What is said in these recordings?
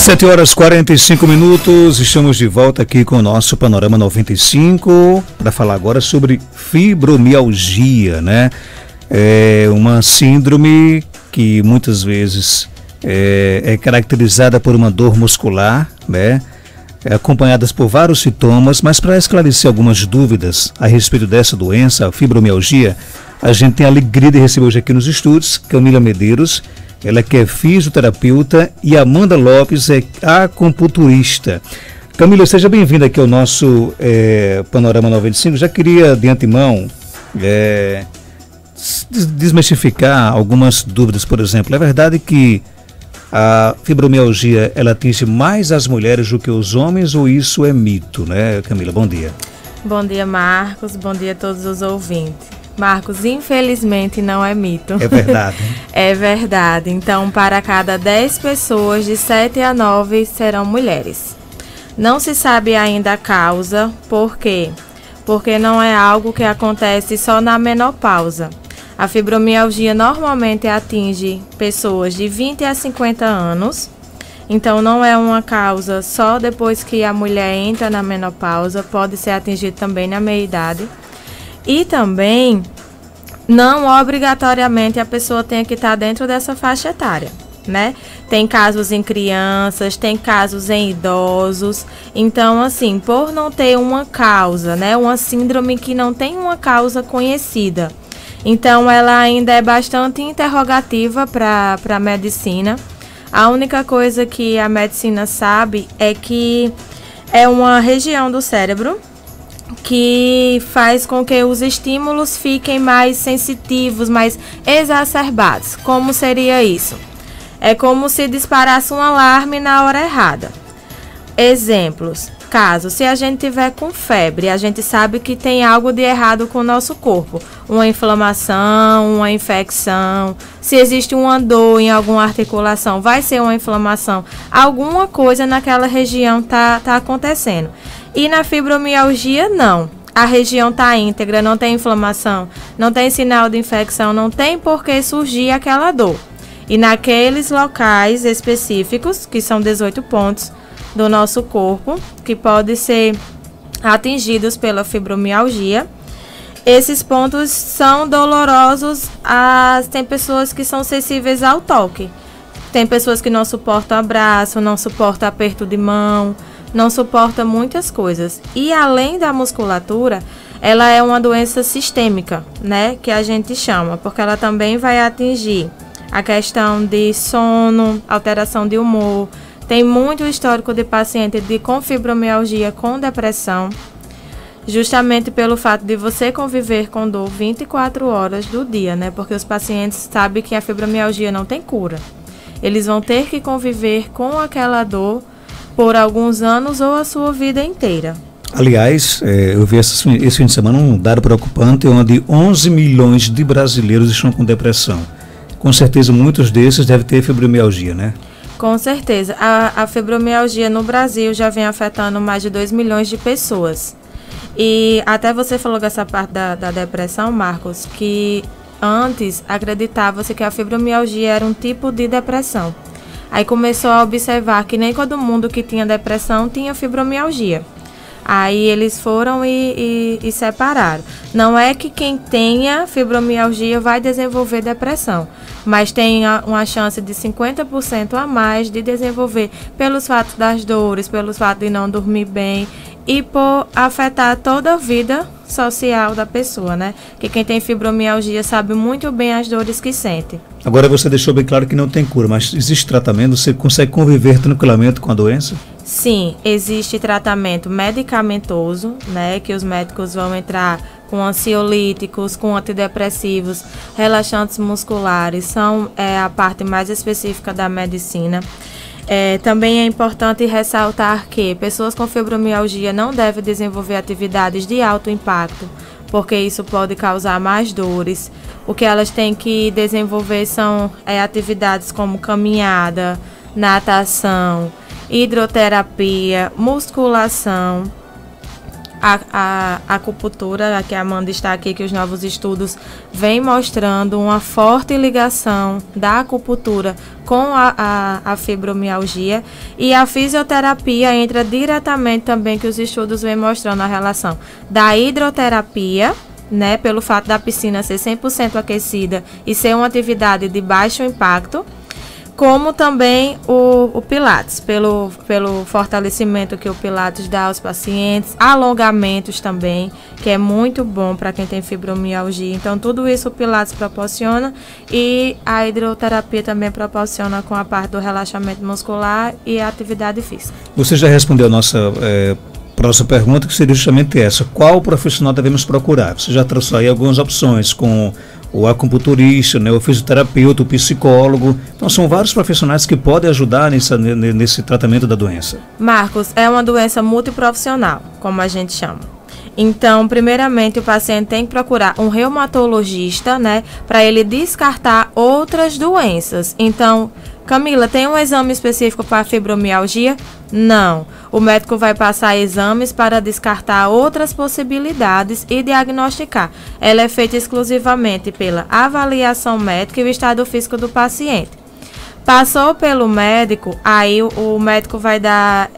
7h45, estamos de volta aqui com o nosso Panorama 95 para falar agora sobre fibromialgia, né? É uma síndrome que muitas vezes é caracterizada por uma dor muscular, né? Acompanhadas por vários sintomas, mas para esclarecer algumas dúvidas a respeito dessa doença, a fibromialgia, a gente tem a alegria de receber hoje aqui nos estúdios Camila Medeiros. Ela que é fisioterapeuta, e Amanda Lopes é acupunturista. Camila, seja bem-vinda aqui ao nosso Panorama 95. Já queria, de antemão, desmistificar algumas dúvidas. Por exemplo, é verdade que a fibromialgia ela atinge mais as mulheres do que os homens, ou isso é mito, né, Camila? Bom dia. Bom dia, Marcos. Bom dia a todos os ouvintes. Marcos, infelizmente não é mito. É verdade. É verdade. Então, para cada 10 pessoas, de 7 a 9 serão mulheres. Não se sabe ainda a causa. Por quê? Porque não é algo que acontece só na menopausa. A fibromialgia normalmente atinge pessoas de 20 a 50 anos. Então, não é uma causa só depois que a mulher entra na menopausa. Pode ser atingida também na meia-idade. E também, não obrigatoriamente a pessoa tem que estar dentro dessa faixa etária, né? Tem casos em crianças, tem casos em idosos. Então, assim, por não ter uma causa, né? Uma síndrome que não tem uma causa conhecida. Então, ela ainda é bastante interrogativa para a medicina. A única coisa que a medicina sabe é que é uma região do cérebro que faz com que os estímulos fiquem mais sensitivos, mais exacerbados. Como seria isso? É como se disparasse um alarme na hora errada. Exemplos. Caso, se a gente tiver com febre, a gente sabe que tem algo de errado com o nosso corpo. Uma inflamação, uma infecção. Se existe uma dor em alguma articulação, vai ser uma inflamação. Alguma coisa naquela região tá acontecendo. E na fibromialgia, não. A região está íntegra, não tem inflamação, não tem sinal de infecção, não tem por que surgir aquela dor. E naqueles locais específicos, que são 18 pontos do nosso corpo, que podem ser atingidos pela fibromialgia, esses pontos são dolorosos. Tem pessoas que são sensíveis ao toque. Tem pessoas que não suportam abraço, não suportam aperto de mão, não suporta muitas coisas. E além da musculatura, ela é uma doença sistêmica, né? Que a gente chama, porque ela também vai atingir a questão de sono, alteração de humor. Tem muito histórico de paciente com fibromialgia, com depressão, justamente pelo fato de você conviver com dor 24 horas do dia, né? Porque os pacientes sabem que a fibromialgia não tem cura. Eles vão ter que conviver com aquela dor por alguns anos ou a sua vida inteira. Aliás, eu vi esse fim de semana um dado preocupante, onde 11 milhões de brasileiros estão com depressão. Com certeza muitos desses devem ter fibromialgia, né? Com certeza. A fibromialgia no Brasil já vem afetando mais de 2 milhões de pessoas. E até você falou dessa parte da depressão, Marcos, que antes acreditava-se que a fibromialgia era um tipo de depressão. Aí começou a observar que nem todo mundo que tinha depressão tinha fibromialgia. Aí eles foram e separaram. Não é que quem tenha fibromialgia vai desenvolver depressão, mas tem uma chance de 50% a mais de desenvolver pelos fatos das dores, pelos fatos de não dormir bem e por afetar toda a vida social da pessoa, né? Que quem tem fibromialgia sabe muito bem as dores que sente. Agora você deixou bem claro que não tem cura, mas existe tratamento? Você consegue conviver tranquilamente com a doença? Sim, existe tratamento medicamentoso, né? Que os médicos vão entrar com ansiolíticos, com antidepressivos, relaxantes musculares, são a parte mais específica da medicina. Também é importante ressaltar que pessoas com fibromialgia não devem desenvolver atividades de alto impacto, porque isso pode causar mais dores. O que elas têm que desenvolver são atividades como caminhada, natação, hidroterapia, musculação. a acupuntura, que a Amanda está aqui, que os novos estudos vêm mostrando uma forte ligação da acupuntura com a fibromialgia, e a fisioterapia entra diretamente também, que os estudos vêm mostrando a relação da hidroterapia, né, pelo fato da piscina ser 100% aquecida e ser uma atividade de baixo impacto, como também o Pilates, pelo fortalecimento que o Pilates dá aos pacientes, alongamentos também, que é muito bom para quem tem fibromialgia. Então, tudo isso o Pilates proporciona, e a hidroterapia também proporciona com a parte do relaxamento muscular e a atividade física. Você já respondeu a nossa próxima pergunta, que seria justamente essa: qual profissional devemos procurar? Você já trouxe aí algumas opções, com o acupunturista, né, o fisioterapeuta, o psicólogo. Então, são vários profissionais que podem ajudar nesse tratamento da doença. Marcos, é uma doença multiprofissional, como a gente chama. Então, primeiramente, o paciente tem que procurar um reumatologista, né, para ele descartar outras doenças. Então, Camila, tem um exame específico para fibromialgia? Não. O médico vai passar exames para descartar outras possibilidades e diagnosticar. Ela é feita exclusivamente pela avaliação médica e o estado físico do paciente. Passou pelo médico, aí o médico vai dar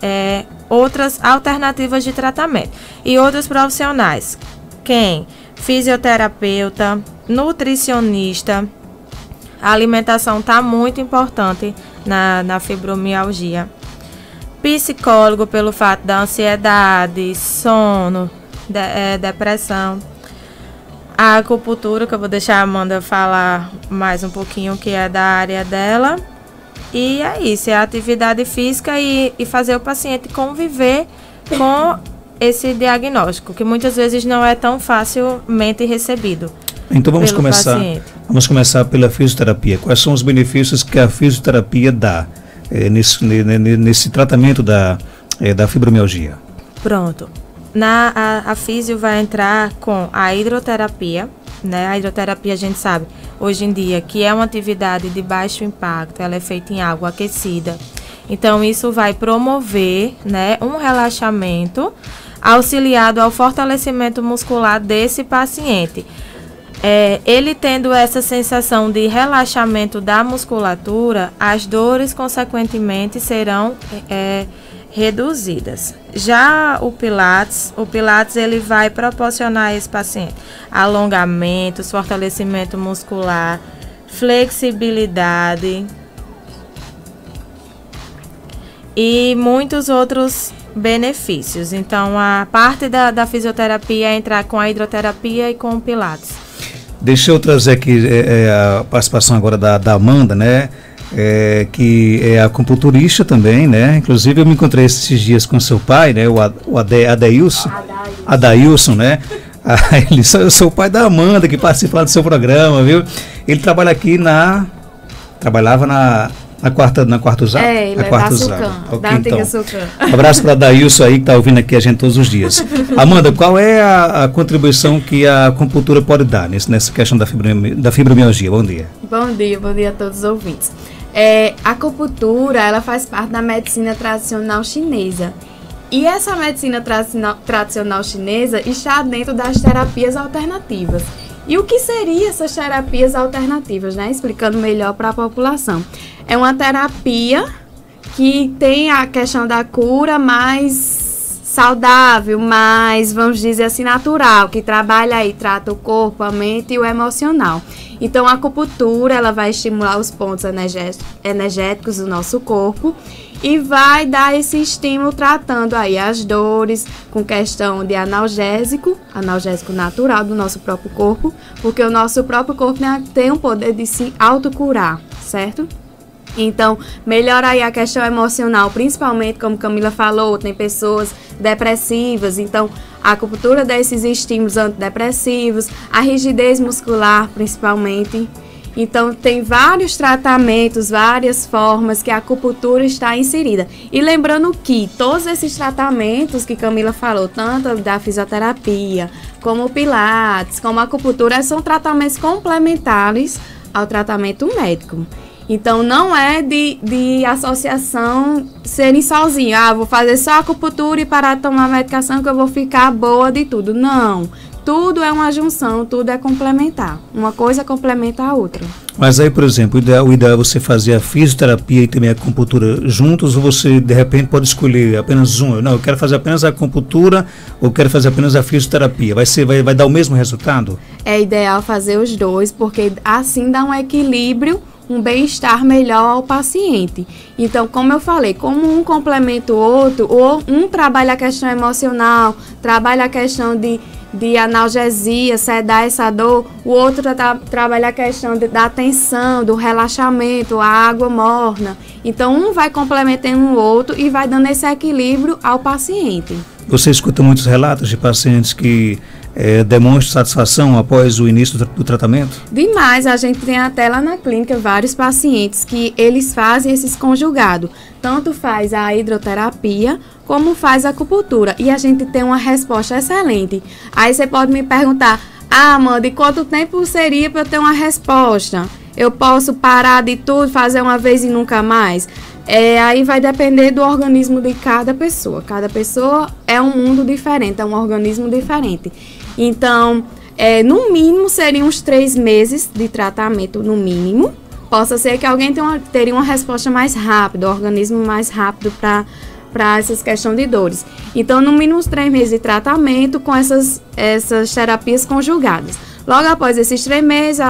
outras alternativas de tratamento. E outros profissionais. Quem? Fisioterapeuta, nutricionista. A alimentação está muito importante na fibromialgia. Psicólogo, pelo fato da ansiedade, sono, depressão. A acupuntura, que eu vou deixar a Amanda falar mais um pouquinho, que é da área dela. E é isso, é a atividade física e fazer o paciente conviver com esse diagnóstico, que muitas vezes não é tão facilmente recebido. Então vamos começar pela fisioterapia. Quais são os benefícios que a fisioterapia dá nesse tratamento da fibromialgia? Pronto. A físio vai entrar com a hidroterapia, né? A hidroterapia, a gente sabe hoje em dia que é uma atividade de baixo impacto, ela é feita em água aquecida. Então isso vai promover, né, um relaxamento auxiliado ao fortalecimento muscular desse paciente. Ele tendo essa sensação de relaxamento da musculatura, as dores consequentemente serão reduzidas. Já o Pilates ele vai proporcionar a esse paciente alongamentos, fortalecimento muscular, flexibilidade e muitos outros benefícios. Então, a parte da fisioterapia é entrar com a hidroterapia e com o Pilates. Deixa eu trazer aqui a participação agora da Amanda, né? Que é acupunturista também, né? Inclusive eu me encontrei esses dias com seu pai, né? O Adailson, né? Ele disse: eu sou o pai da Amanda, que participa lá do seu programa, viu? Ele trabalha aqui trabalhava na Quartuzal? Ele é da Sulcan, da antiga Sulcan. Um abraço para Adailson aí, que está ouvindo aqui a gente todos os dias. Amanda, qual é a contribuição que a acupuntura pode dar nessa questão da fibromialgia? Bom dia. Bom dia a todos os ouvintes. A acupuntura, ela faz parte da medicina tradicional chinesa. E essa medicina tradicional chinesa está dentro das terapias alternativas. E o que seriam essas terapias alternativas, né? Explicando melhor para a população. É uma terapia que tem a questão da cura mais saudável, mais, vamos dizer assim, natural, que trabalha aí, trata o corpo, a mente e o emocional. Então, a acupuntura, ela vai estimular os pontos energéticos do nosso corpo e vai dar esse estímulo tratando aí as dores com questão de analgésico natural do nosso próprio corpo, porque o nosso próprio corpo, né, tem o poder de se autocurar, certo? Então, melhora aí a questão emocional, principalmente, como Camila falou, tem pessoas depressivas, então a acupuntura dá esses estímulos antidepressivos, a rigidez muscular, principalmente. Então, tem vários tratamentos, várias formas que a acupuntura está inserida. E lembrando que todos esses tratamentos que Camila falou, tanto da fisioterapia, como o Pilates, como a acupuntura, são tratamentos complementares ao tratamento médico. Então, não é de associação serem sozinhos. Ah, vou fazer só acupuntura e parar de tomar medicação que eu vou ficar boa de tudo. Não. Tudo é uma junção, tudo é complementar. Uma coisa complementa a outra. Mas aí, por exemplo, o ideal é você fazer a fisioterapia e também a acupuntura juntos, ou você, de repente, pode escolher apenas um? Não, eu quero fazer apenas a acupuntura ou quero fazer apenas a fisioterapia. Vai dar o mesmo resultado? É ideal fazer os dois, porque assim dá um equilíbrio, um bem-estar melhor ao paciente. Então, como eu falei, como um complementa o outro, ou um trabalha a questão emocional, trabalha a questão de analgesia, sedar essa dor, o outro trabalha a questão da atenção, do relaxamento, a água morna. Então, um vai complementando o outro e vai dando esse equilíbrio ao paciente. Você escuta muitos relatos de pacientes que demonstram satisfação após o início do tratamento? Demais, a gente tem até lá na clínica vários pacientes que eles fazem esses conjugados. Tanto faz a hidroterapia, como faz a acupuntura. E a gente tem uma resposta excelente. Aí você pode me perguntar, Amanda, e quanto tempo seria para eu ter uma resposta? Eu posso parar de tudo, fazer uma vez e nunca mais? Aí vai depender do organismo de cada pessoa. Cada pessoa é um mundo diferente, é um organismo diferente. Então, no mínimo, seriam uns 3 meses de tratamento, no mínimo. Possa ser que alguém teria uma resposta mais rápida, o organismo mais rápido para essas questões de dores. Então, no mínimo, uns 3 meses de tratamento com essas terapias conjugadas. Logo após esses 3 meses,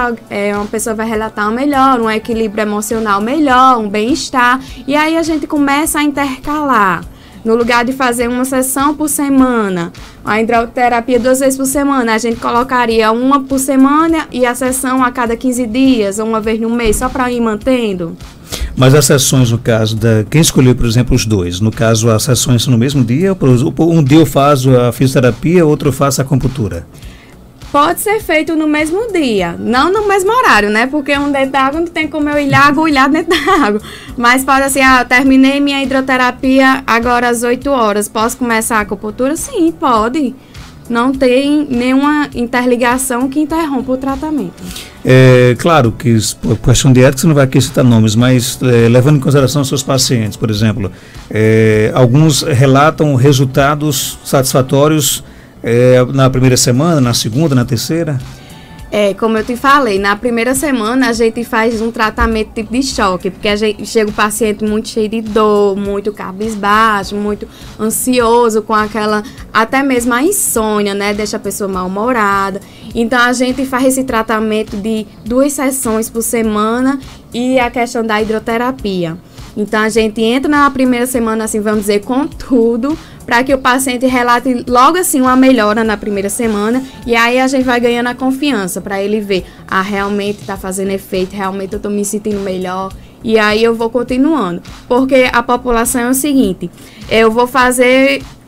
uma pessoa vai relatar um melhor, um equilíbrio emocional melhor, um bem-estar. E aí a gente começa a intercalar. No lugar de fazer uma sessão por semana, a hidroterapia 2 vezes por semana, a gente colocaria uma por semana e a sessão a cada 15 dias, ou uma vez no mês, só para ir mantendo. Mas as sessões, no caso, quem escolheu, por exemplo, os dois? No caso, as sessões são no mesmo dia? Um dia eu faço a fisioterapia, outro eu faço a acupuntura? Pode ser feito no mesmo dia, não no mesmo horário, né? Porque um dentro da água não tem como eu ilhar dentro da água. Mas pode assim, terminei minha hidroterapia agora às 8 horas, posso começar a acupuntura? Sim, pode. Não tem nenhuma interligação que interrompa o tratamento. Claro que, por questão de ética, você não vai aqui citar nomes, mas levando em consideração os seus pacientes, por exemplo, alguns relatam resultados satisfatórios na primeira semana, na segunda, na terceira? Como eu te falei, na primeira semana a gente faz um tratamento tipo de choque, porque chega o paciente muito cheio de dor, muito cabisbaixo, muito ansioso, com aquela, até mesmo a insônia, né? Deixa a pessoa mal-humorada. Então a gente faz esse tratamento de 2 sessões por semana e a questão da hidroterapia. Então a gente entra na primeira semana, assim, vamos dizer, com tudo, para que o paciente relate logo assim uma melhora na primeira semana, e aí a gente vai ganhando a confiança para ele ver, realmente está fazendo efeito, realmente eu estou me sentindo melhor, e aí eu vou continuando. Porque a população é o seguinte,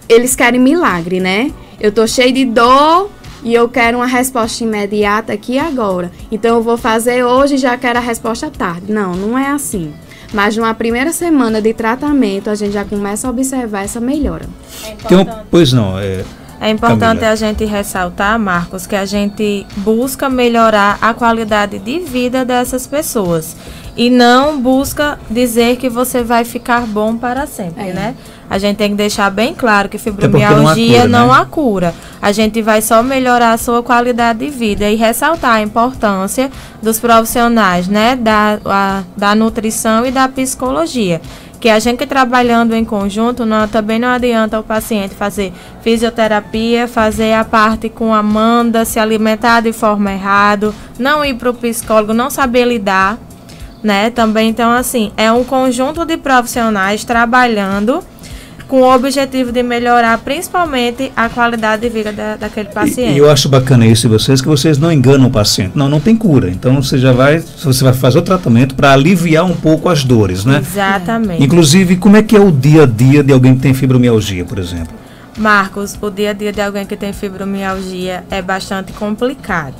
eles querem milagre, né? Eu estou cheio de dor e eu quero uma resposta imediata aqui e agora. Então eu vou fazer hoje e já quero a resposta à tarde. Não, não é assim. Mas numa primeira semana de tratamento, a gente já começa a observar essa melhora. É importante a gente ressaltar, Marcos, que a gente busca melhorar a qualidade de vida dessas pessoas. E não busca dizer que você vai ficar bom para sempre, né? A gente tem que deixar bem claro que fibromialgia não há cura. A gente vai só melhorar a sua qualidade de vida e ressaltar a importância dos profissionais, né? Da nutrição e da psicologia. Que a gente trabalhando em conjunto, também não adianta o paciente fazer fisioterapia, fazer a parte com a Amanda, se alimentar de forma errada, não ir para o psicólogo, não saber lidar, né? Também, então, assim, é um conjunto de profissionais trabalhando com o objetivo de melhorar principalmente a qualidade de vida daquele paciente. E eu acho bacana isso de vocês, que vocês não enganam o paciente. Não tem cura. Então você vai fazer o tratamento para aliviar um pouco as dores, né? Exatamente. Inclusive, como é que é o dia a dia de alguém que tem fibromialgia, por exemplo? Marcos, o dia a dia de alguém que tem fibromialgia é bastante complicado.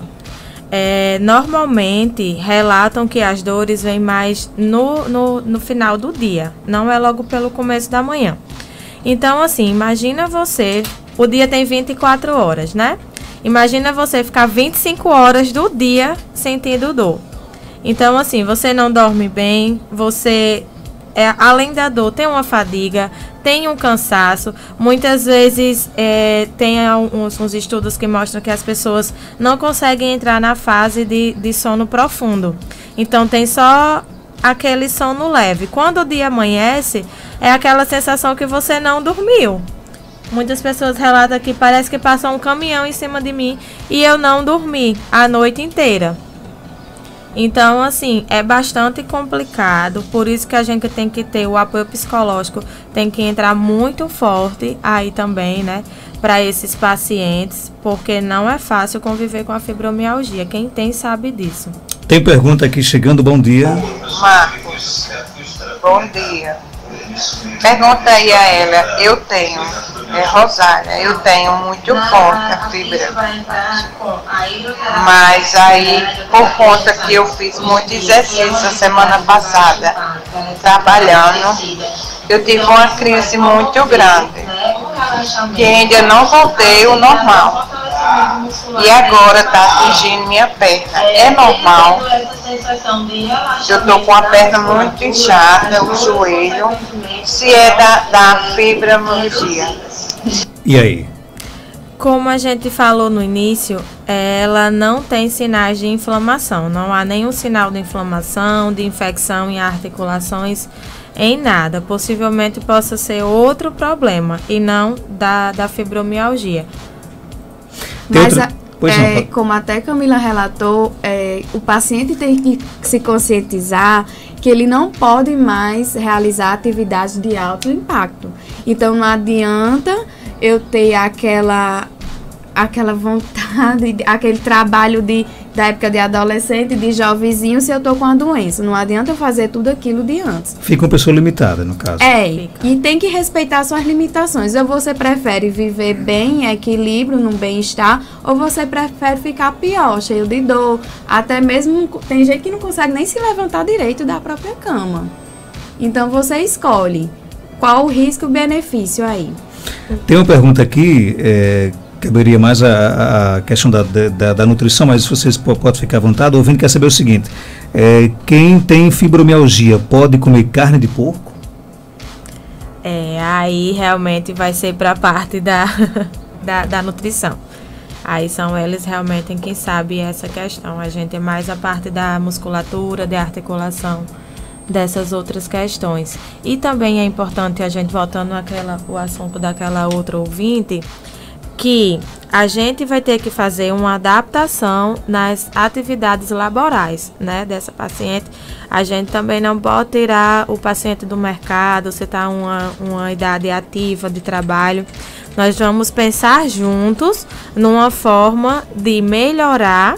Normalmente relatam que as dores vêm mais no final do dia, não é logo pelo começo da manhã. Então, assim, imagina você, o dia tem 24 horas, né? Imagina você ficar 25 horas do dia sentindo dor. Então, assim, você não dorme bem, você, além da dor, tem uma fadiga, tem um cansaço. Muitas vezes tem uns estudos que mostram que as pessoas não conseguem entrar na fase de sono profundo. Então, tem só aquele sono leve. Quando o dia amanhece, é aquela sensação que você não dormiu. Muitas pessoas relatam que parece que passou um caminhão em cima de mim e eu não dormi a noite inteira. Então, assim, é bastante complicado, por isso que a gente tem que ter o apoio psicológico, tem que entrar muito forte aí também, né, para esses pacientes, porque não é fácil conviver com a fibromialgia, quem tem sabe disso. Tem pergunta aqui chegando, bom dia. Marcos, bom dia. Pergunta aí a ela, eu tenho, Rosália, eu tenho muito forte a fibra, mas aí, por conta que eu fiz muito exercício a semana passada, trabalhando, eu tive uma crise muito grande, que ainda não voltei ao normal. E agora está atingindo minha perna. É normal. Eu estou com a perna muito inchada, o joelho. Se é da fibromialgia. E aí? Como a gente falou no início, ela não tem sinais de inflamação. Não há nenhum sinal de inflamação, de infecção em articulações, em nada. Possivelmente possa ser outro problema e não da fibromialgia. Mas, como até Camila relatou, o paciente tem que se conscientizar que ele não pode mais realizar atividades de alto impacto. Então, não adianta eu ter aquela vontade, aquele trabalho da época de adolescente, de jovenzinho, se eu tô com a doença. Não adianta eu fazer tudo aquilo de antes. Fica uma pessoa limitada, no caso. E tem que respeitar suas limitações. Ou você prefere viver bem, em equilíbrio, no bem-estar, ou você prefere ficar pior, cheio de dor. Até mesmo, tem gente que não consegue nem se levantar direito da própria cama. Então, você escolhe qual o risco e o benefício aí. Tem uma pergunta aqui, caberia mais a questão da nutrição, mas vocês podem ficar à vontade. O ouvinte quer saber o seguinte, quem tem fibromialgia pode comer carne de porco? Aí realmente vai ser para a parte da nutrição. Aí são eles realmente quem sabe essa questão. A gente é mais a parte da musculatura, de articulação, dessas outras questões. E também é importante a gente, voltando o assunto daquela outra ouvinte, que a gente vai ter que fazer uma adaptação nas atividades laborais, né, dessa paciente. A gente também não pode tirar o paciente do mercado, se está uma idade ativa de trabalho. Nós vamos pensar juntos numa forma de melhorar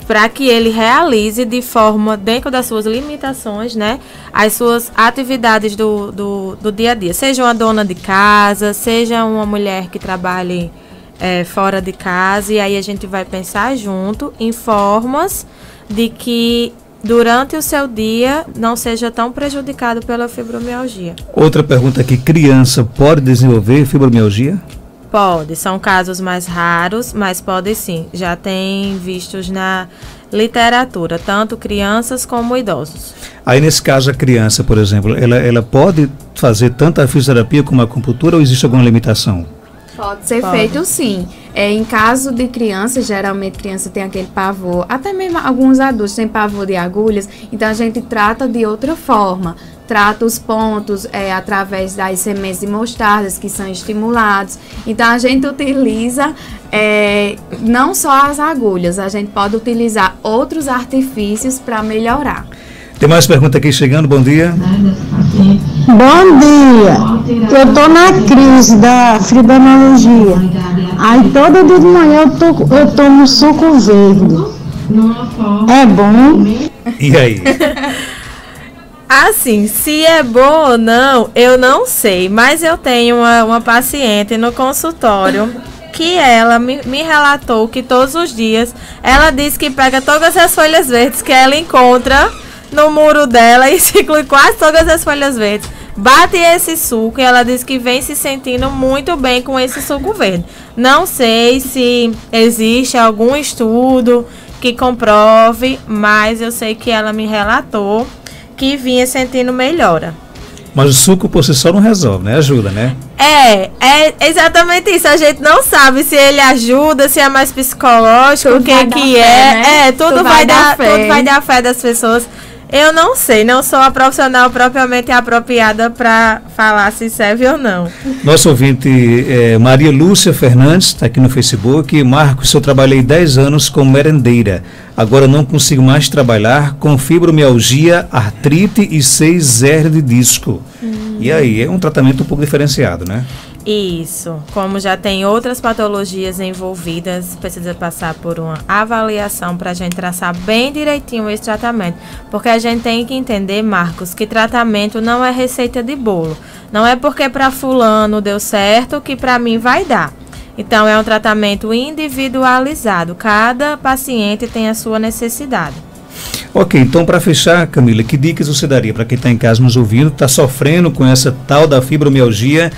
para que ele realize de forma, dentro das suas limitações, né, as suas atividades do dia a dia. Seja uma dona de casa, seja uma mulher que trabalhe fora de casa, e aí a gente vai pensar junto em formas de que durante o seu dia não seja tão prejudicado pela fibromialgia. Outra pergunta aqui, criança pode desenvolver fibromialgia? Pode, são casos mais raros, mas pode sim. Já tem vistos na literatura, tanto crianças como idosos. Aí nesse caso a criança, por exemplo, ela pode fazer tanto a fisioterapia como a acupuntura ou existe alguma limitação? Pode ser feito sim. Em caso de criança, geralmente criança tem aquele pavor, até mesmo alguns adultos têm pavor de agulhas, então a gente trata de outra forma. Trata os pontos através das sementes de mostardas que são estimulados. Então, a gente utiliza não só as agulhas, a gente pode utilizar outros artifícios para melhorar. Tem mais pergunta aqui chegando, bom dia. Bom dia, eu tô na crise da fibromialgia. Aí todo dia de manhã eu tomo suco verde. É bom? E aí? Assim, se é bom ou não, eu não sei, mas eu tenho uma paciente no consultório que ela me relatou que todos os dias ela diz que pega todas as folhas verdes que ela encontra no muro dela e se inclui quase todas as folhas verdes. Bate esse suco e ela diz que vem se sentindo muito bem com esse suco verde. Não sei se existe algum estudo que comprove, mas eu sei que ela me relatou que vinha sentindo melhora. Mas o suco por si só não resolve, né? Ajuda, né? É exatamente isso. A gente não sabe se ele ajuda, se é mais psicológico, o que é. Né? Tudo vai dar fé das pessoas. Eu não sei, não sou a profissional propriamente apropriada para falar se serve ou não. Nosso ouvinte Maria Lúcia Fernandes, está aqui no Facebook. Marcos, eu trabalhei 10 anos como merendeira. Agora não consigo mais trabalhar com fibromialgia, artrite e 6 hernias de disco. E aí, é um tratamento um pouco diferenciado, né? Isso. Como já tem outras patologias envolvidas, precisa passar por uma avaliação para a gente traçar bem direitinho esse tratamento. Porque a gente tem que entender, Marcos, que tratamento não é receita de bolo. Não é porque para fulano deu certo que para mim vai dar. Então, é um tratamento individualizado. Cada paciente tem a sua necessidade. Ok, então para fechar, Camila, que dicas você daria para quem está em casa nos ouvindo, está sofrendo com essa tal da fibromialgia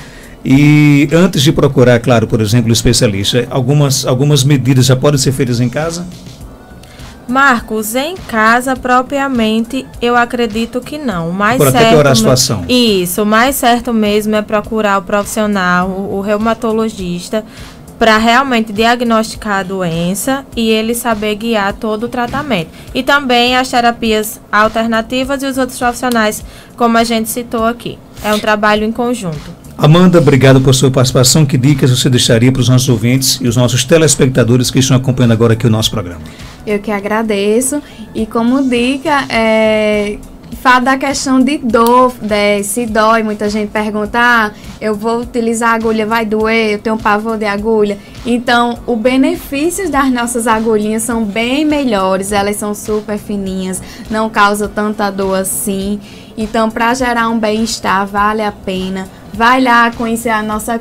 e antes de procurar, claro, por exemplo, o especialista, algumas medidas já podem ser feitas em casa? Marcos, em casa propriamente, eu acredito que não. Por até piorar a situação. Isso, o mais certo mesmo é procurar o profissional, o reumatologista, para realmente diagnosticar a doença e ele saber guiar todo o tratamento. E também as terapias alternativas e os outros profissionais, como a gente citou aqui. É um trabalho em conjunto. Amanda, obrigado por sua participação. Que dicas você deixaria para os nossos ouvintes e os nossos telespectadores que estão acompanhando agora aqui o nosso programa? Eu que agradeço. E como dica, fala da questão de dor, se dói, muita gente pergunta, eu vou utilizar a agulha, vai doer, eu tenho pavor de agulha. Então, os benefícios das nossas agulhinhas são bem melhores, elas são super fininhas, não causam tanta dor assim. Então, para gerar um bem-estar, vale a pena. Vai lá conhecer a nossa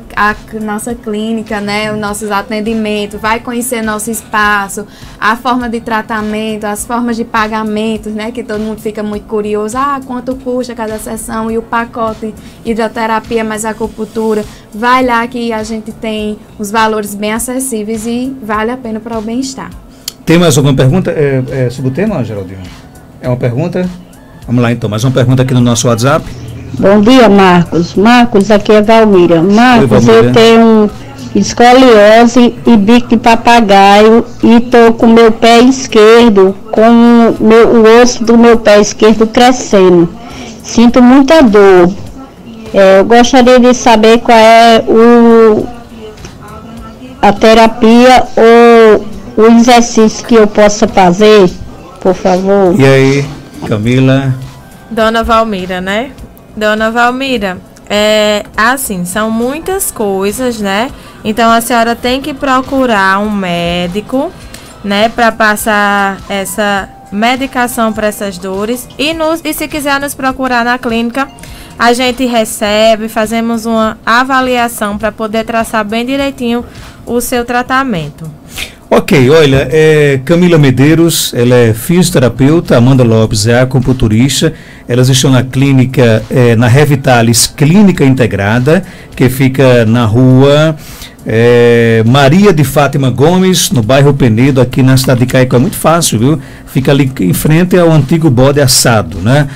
clínica, né, os nossos atendimentos, vai conhecer nosso espaço, a forma de tratamento, as formas de pagamento, né, que todo mundo fica muito curioso, quanto custa cada sessão e o pacote hidroterapia mais acupuntura. Vai lá que a gente tem os valores bem acessíveis e vale a pena para o bem-estar. Tem mais alguma pergunta sobre o tema, Geraldinho? É uma pergunta? Vamos lá então, mais uma pergunta aqui no nosso WhatsApp. Bom dia, Marcos. Marcos, aqui é Valmira. Marcos, eu tenho escoliose e bico de papagaio e estou com meu pé esquerdo, com o osso do meu pé esquerdo crescendo. Sinto muita dor. Eu gostaria de saber qual é a terapia ou o exercício que eu possa fazer, por favor. E aí, Camila? Dona Valmira, né? Dona Valmira, assim, são muitas coisas, né? Então a senhora tem que procurar um médico, né, para passar essa medicação para essas dores e se quiser nos procurar na clínica, a gente recebe, fazemos uma avaliação para poder traçar bem direitinho o seu tratamento. Ok, olha, Camila Medeiros, ela é fisioterapeuta, Amanda Lopes é acupunturista, elas estão na clínica, na Revitalis Clínica Integrada, que fica na rua Maria de Fátima Gomes, no bairro Penedo, aqui na cidade de Caicó. É muito fácil, viu? Fica ali em frente ao antigo bode assado, né?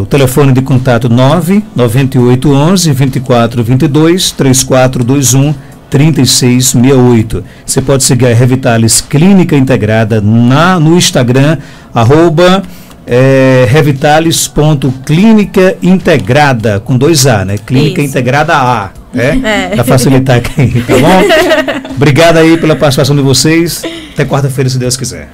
O telefone de contato 99811 2422 3421 3668. Você pode seguir a Revitalis Clínica Integrada no Instagram, @revitalis.clínica integrada, com 2A, né? Clínica Isso. Integrada A, né? Para facilitar aqui, tá bom? Obrigado aí pela participação de vocês. Até quarta-feira, se Deus quiser.